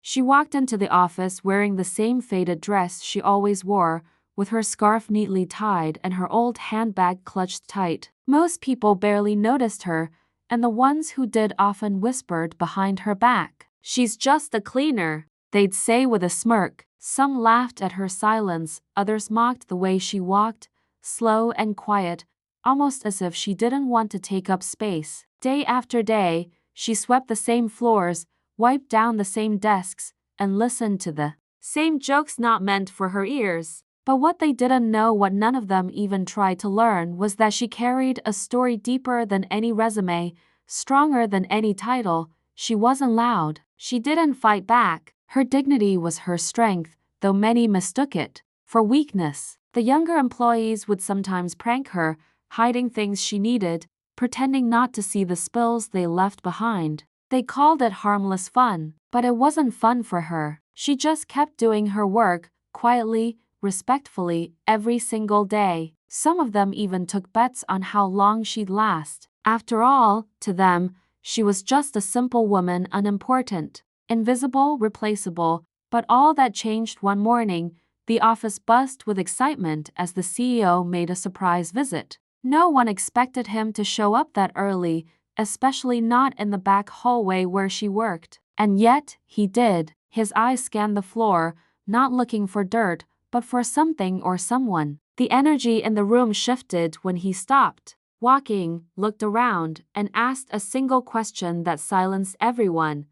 She walked into the office wearing the same faded dress she always wore, with her scarf neatly tied and her old handbag clutched tight. Most people barely noticed her, and the ones who did often whispered behind her back, "She's just a cleaner," they'd say with a smirk. Some laughed at her silence, others mocked the way she walked, slow and quiet, almost as if she didn't want to take up space. Day after day, she swept the same floors, wiped down the same desks, and listened to the same jokes not meant for her ears. But what they didn't know, what none of them even tried to learn, was that she carried a story deeper than any resume, stronger than any title. She wasn't loud. She didn't fight back. Her dignity was her strength, though many mistook it for weakness. The younger employees would sometimes prank her, hiding things she needed, pretending not to see the spills they left behind. They called it harmless fun, but it wasn't fun for her. She just kept doing her work, quietly, respectfully, every single day. Some of them even took bets on how long she'd last. After all, to them, she was just a simple woman, unimportant, invisible, replaceable. But all that changed one morning. The office buzzed with excitement as the CEO made a surprise visit. No one expected him to show up that early, especially not in the back hallway where she worked. And yet, he did. His eyes scanned the floor, not looking for dirt, but for something or someone. The energy in the room shifted when he stopped walking, looked around, and asked a single question that silenced everyone.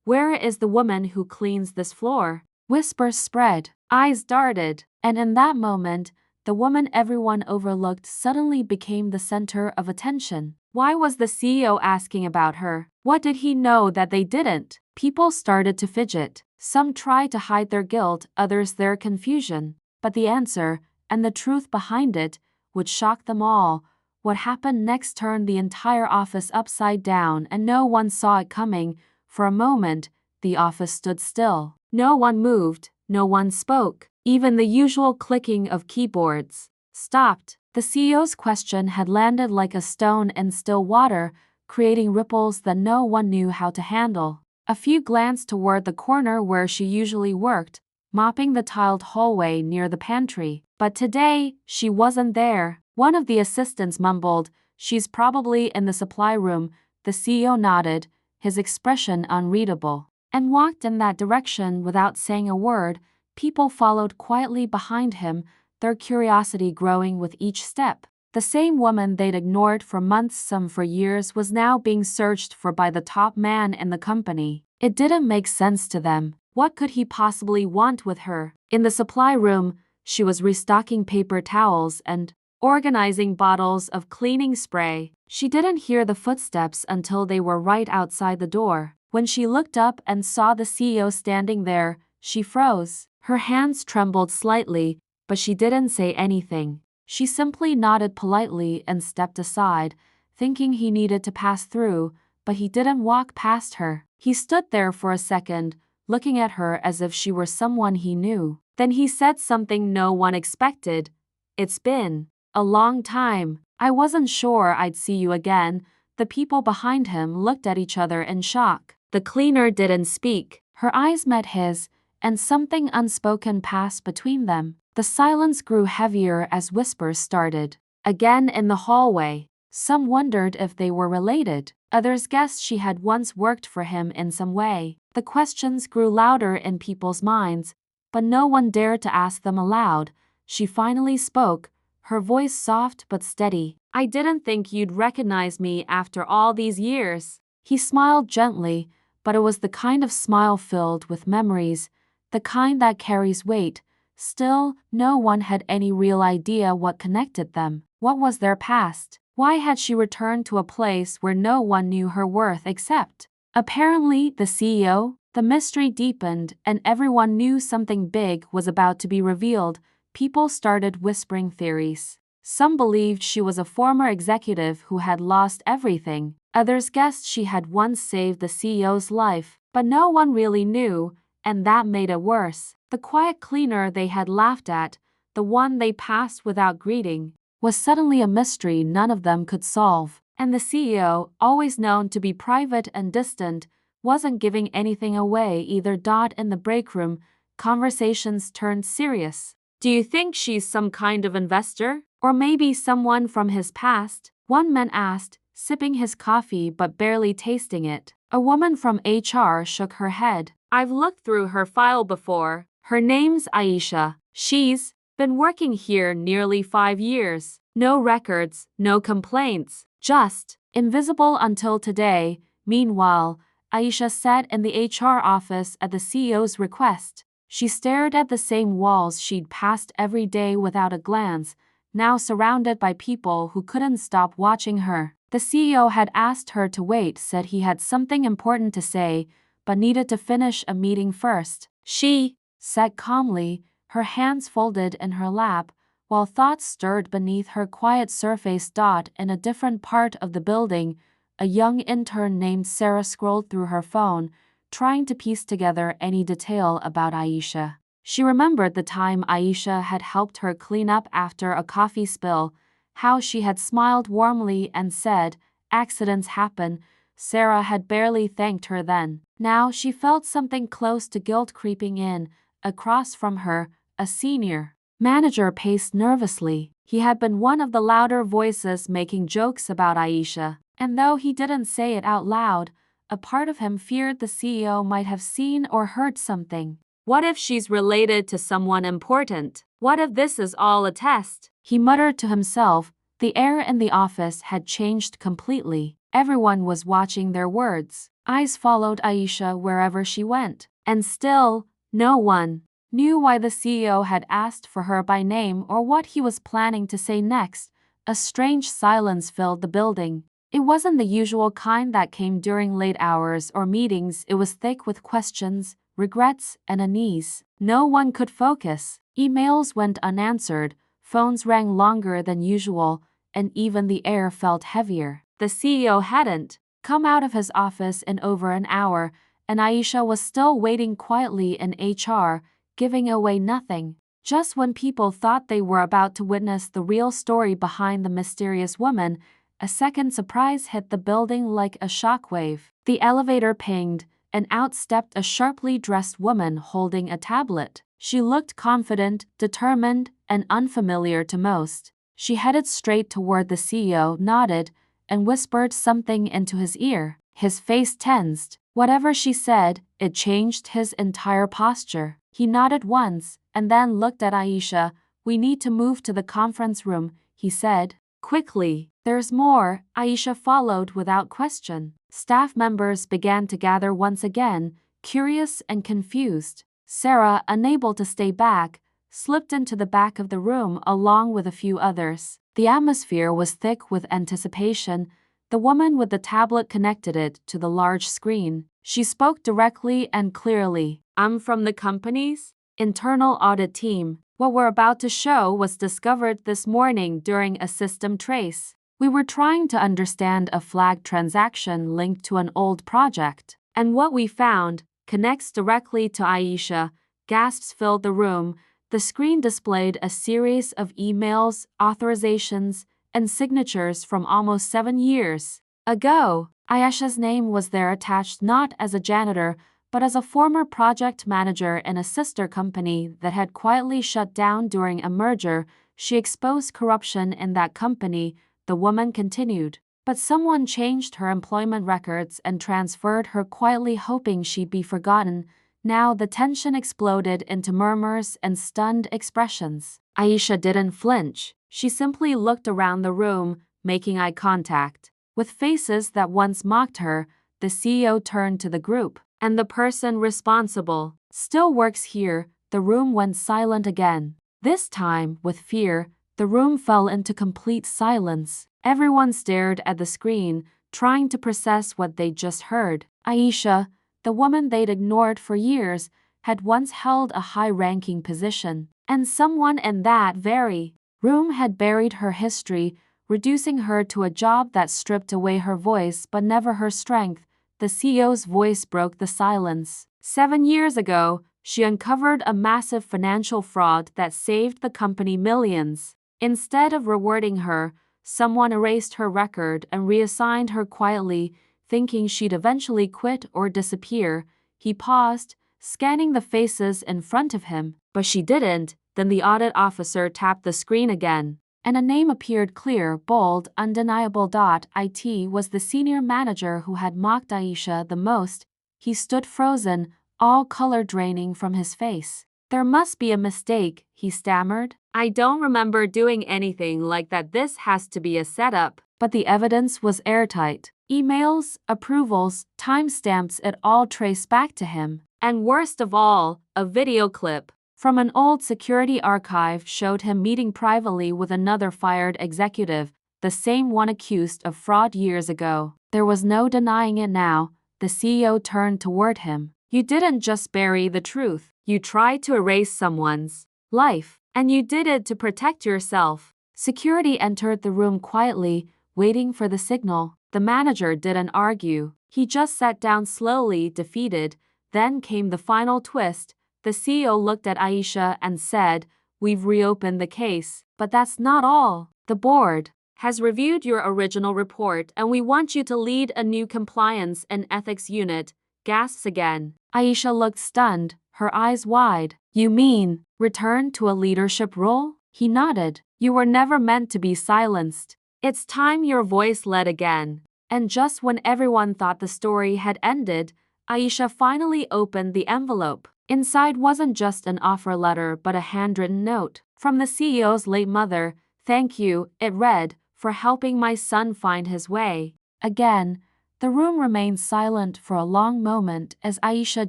"Where is the woman who cleans this floor?" Whispers spread, eyes darted, and in that moment, the woman everyone overlooked suddenly became the center of attention. Why was the CEO asking about her? What did he know that they didn't? People started to fidget. Some tried to hide their guilt, others their confusion. But the answer, and the truth behind it, would shock them all. What happened next turned the entire office upside down, and no one saw it coming. For a moment, the office stood still. No one moved, no one spoke. Even the usual clicking of keyboards stopped. The CEO's question had landed like a stone in still water, creating ripples that no one knew how to handle. A few glanced toward the corner where she usually worked, mopping the tiled hallway near the pantry. But today, she wasn't there. One of the assistants mumbled, "She's probably in the supply room." The CEO nodded, his expression unreadable, and walked in that direction without saying a word. People followed quietly behind him, their curiosity growing with each step. The same woman they'd ignored for months, some for years, was now being searched for by the top man in the company. It didn't make sense to them. What could he possibly want with her? In the supply room, she was restocking paper towels and organizing bottles of cleaning spray. She didn't hear the footsteps until they were right outside the door. When she looked up and saw the CEO standing there, she froze. Her hands trembled slightly, but she didn't say anything. She simply nodded politely and stepped aside, thinking he needed to pass through, but he didn't walk past her. He stood there for a second, looking at her as if she were someone he knew. Then he said something no one expected. "It's been a long time. I wasn't sure I'd see you again." The people behind him looked at each other in shock. The cleaner didn't speak. Her eyes met his, and something unspoken passed between them. The silence grew heavier as whispers started. Again in the hallway, some wondered if they were related. Others guessed she had once worked for him in some way. The questions grew louder in people's minds, but no one dared to ask them aloud. She finally spoke, her voice soft but steady. "I didn't think you'd recognize me after all these years." He smiled gently, but it was the kind of smile filled with memories, the kind that carries weight. Still, no one had any real idea what connected them. What was their past? Why had she returned to a place where no one knew her worth except, apparently, the CEO? The mystery deepened, and everyone knew something big was about to be revealed. People started whispering theories. Some believed she was a former executive who had lost everything. Others guessed she had once saved the CEO's life, but no one really knew, and that made it worse. The quiet cleaner they had laughed at, the one they passed without greeting, was suddenly a mystery none of them could solve. And the CEO, always known to be private and distant, wasn't giving anything away either. In the break room, conversations turned serious. Do you think she's some kind of investor? Or maybe someone from his past? One man asked, sipping his coffee but barely tasting it. A woman from HR shook her head. I've looked through her file before. Her name's Aisha. She's been working here nearly 5 years. No records, no complaints. Just invisible until today. Meanwhile, Aisha sat in the HR office at the CEO's request. She stared at the same walls she'd passed every day without a glance, now surrounded by people who couldn't stop watching her. The CEO had asked her to wait, said he had something important to say, but needed to finish a meeting first. She sat calmly, her hands folded in her lap, while thoughts stirred beneath her quiet surface. In a different part of the building, a young intern named Sarah scrolled through her phone, trying to piece together any detail about Aisha. She remembered the time Aisha had helped her clean up after a coffee spill, how she had smiled warmly and said, "Accidents happen." Sarah had barely thanked her then. Now she felt something close to guilt creeping in. Across from her, a senior manager paced nervously. He had been one of the louder voices making jokes about Aisha, and though he didn't say it out loud, a part of him feared the CEO might have seen or heard something. What if she's related to someone important? What if this is all a test? He muttered to himself. The air in the office had changed completely. Everyone was watching their words. Eyes followed Aisha wherever she went. And still, no one knew why the CEO had asked for her by name or what he was planning to say next. A strange silence filled the building. It wasn't the usual kind that came during late hours or meetings. It was thick with questions, regrets, and unease. No one could focus. Emails went unanswered, phones rang longer than usual, and even the air felt heavier. The CEO hadn't come out of his office in over an hour, and Aisha was still waiting quietly in HR, giving away nothing. Just when people thought they were about to witness the real story behind the mysterious woman, a second surprise hit the building like a shockwave. The elevator pinged, and out stepped a sharply dressed woman holding a tablet. She looked confident, determined, and unfamiliar to most. She headed straight toward the CEO, nodded, and whispered something into his ear. His face tensed. Whatever she said, it changed his entire posture. He nodded once, and then looked at Aisha. "We need to move to the conference room," he said. Quickly. "There's more," Aisha followed without question. Staff members began to gather once again, curious and confused. Sarah, unable to stay back, slipped into the back of the room along with a few others. The atmosphere was thick with anticipation. The woman with the tablet connected it to the large screen. She spoke directly and clearly. "I'm from the company's internal audit team. What we're about to show was discovered this morning during a system trace. We were trying to understand a flagged transaction linked to an old project, and what we found connects directly to Aisha." Gasps filled the room. The screen displayed a series of emails, authorizations, and signatures from almost 7 years ago. Aisha's name was there, attached not as a janitor, but as a former project manager in a sister company that had quietly shut down during a merger. She exposed corruption in that company, the woman continued. But someone changed her employment records and transferred her quietly, hoping she'd be forgotten. Now the tension exploded into murmurs and stunned expressions. Aisha didn't flinch. She simply looked around the room, making eye contact. With faces that once mocked her, the CEO turned to the group. "And the person responsible still works here." The room went silent again. This time, with fear, the room fell into complete silence. Everyone stared at the screen, trying to process what they'd just heard. Aisha, the woman they'd ignored for years, had once held a high-ranking position, and someone in that very room had buried her history, reducing her to a job that stripped away her voice but never her strength. The CEO's voice broke the silence. 7 years ago, she uncovered a massive financial fraud that saved the company millions. Instead of rewarding her, someone erased her record and reassigned her quietly, thinking she'd eventually quit or disappear. He paused, scanning the faces in front of him, but she didn't. Then the audit officer tapped the screen again, and a name appeared clear, bold, undeniable. It was the senior manager who had mocked Aisha the most. He stood frozen, all color draining from his face. "There must be a mistake," he stammered. "I don't remember doing anything like that. This has to be a setup." But the evidence was airtight. Emails, approvals, timestamps, it all traced back to him. And worst of all, a video clip from an old security archive showed him meeting privately with another fired executive, the same one accused of fraud years ago. There was no denying it now. The CEO turned toward him. "You didn't just bury the truth. You tried to erase someone's life, and you did it to protect yourself." Security entered the room quietly, waiting for the signal. The manager didn't argue. He just sat down slowly, defeated. Then came the final twist. The CEO looked at Aisha and said, "We've reopened the case, but that's not all. The board has reviewed your original report and we want you to lead a new compliance and ethics unit." Gasps again. Aisha looked stunned, her eyes wide. "You mean, return to a leadership role?" He nodded. "You were never meant to be silenced. It's time your voice led again." And just when everyone thought the story had ended, Aisha finally opened the envelope. Inside wasn't just an offer letter but a handwritten note. "From the CEO's late mother, thank you," it read, "for helping my son find his way." Again, the room remained silent for a long moment as Aisha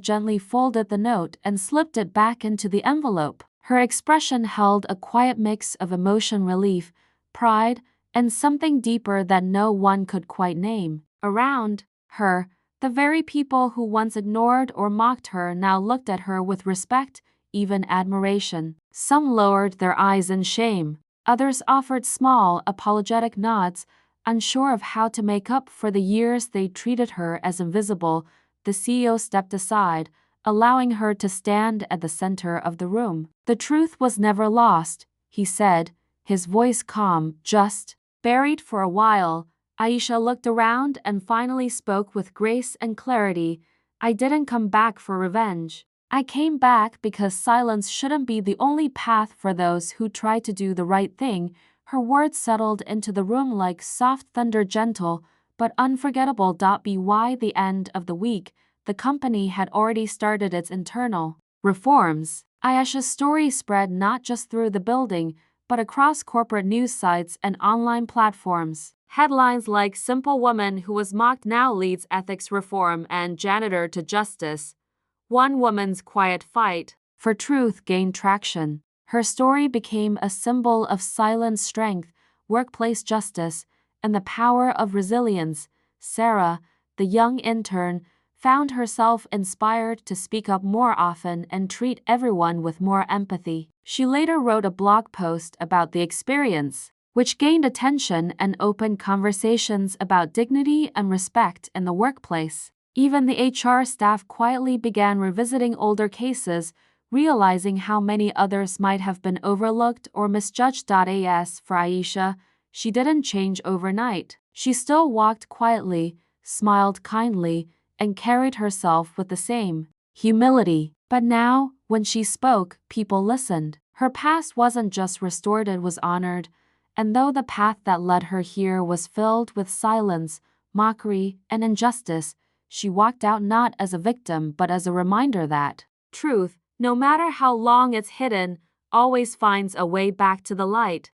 gently folded the note and slipped it back into the envelope. Her expression held a quiet mix of emotion, relief, pride, and something deeper that no one could quite name. Around her, the very people who once ignored or mocked her now looked at her with respect, even admiration. Some lowered their eyes in shame. Others offered small, apologetic nods, unsure of how to make up for the years they treated her as invisible. The CEO stepped aside, allowing her to stand at the center of the room. "The truth was never lost," he said, his voice calm, "just buried for a while." Aisha looked around and finally spoke with grace and clarity. "I didn't come back for revenge. I came back because silence shouldn't be the only path for those who try to do the right thing." Her words settled into the room like soft thunder, gentle but unforgettable. By the end of the week, the company had already started its internal reforms. Aisha's story spread not just through the building, but across corporate news sites and online platforms. Headlines like "Simple Woman Who Was Mocked Now Leads Ethics Reform" and "Janitor to Justice. One Woman's Quiet Fight for Truth" gained traction. Her story became a symbol of silent strength, workplace justice, and the power of resilience. Sarah, the young intern, found herself inspired to speak up more often and treat everyone with more empathy. She later wrote a blog post about the experience, which gained attention and opened conversations about dignity and respect in the workplace. Even the HR staff quietly began revisiting older cases, realizing how many others might have been overlooked or misjudged. As for Aisha, she didn't change overnight. She still walked quietly, smiled kindly, and carried herself with the same humility. But now, when she spoke, people listened. Her past wasn't just restored, it was honored. And though the path that led her here was filled with silence, mockery, and injustice, she walked out not as a victim but as a reminder that truth, no matter how long it's hidden, always finds a way back to the light.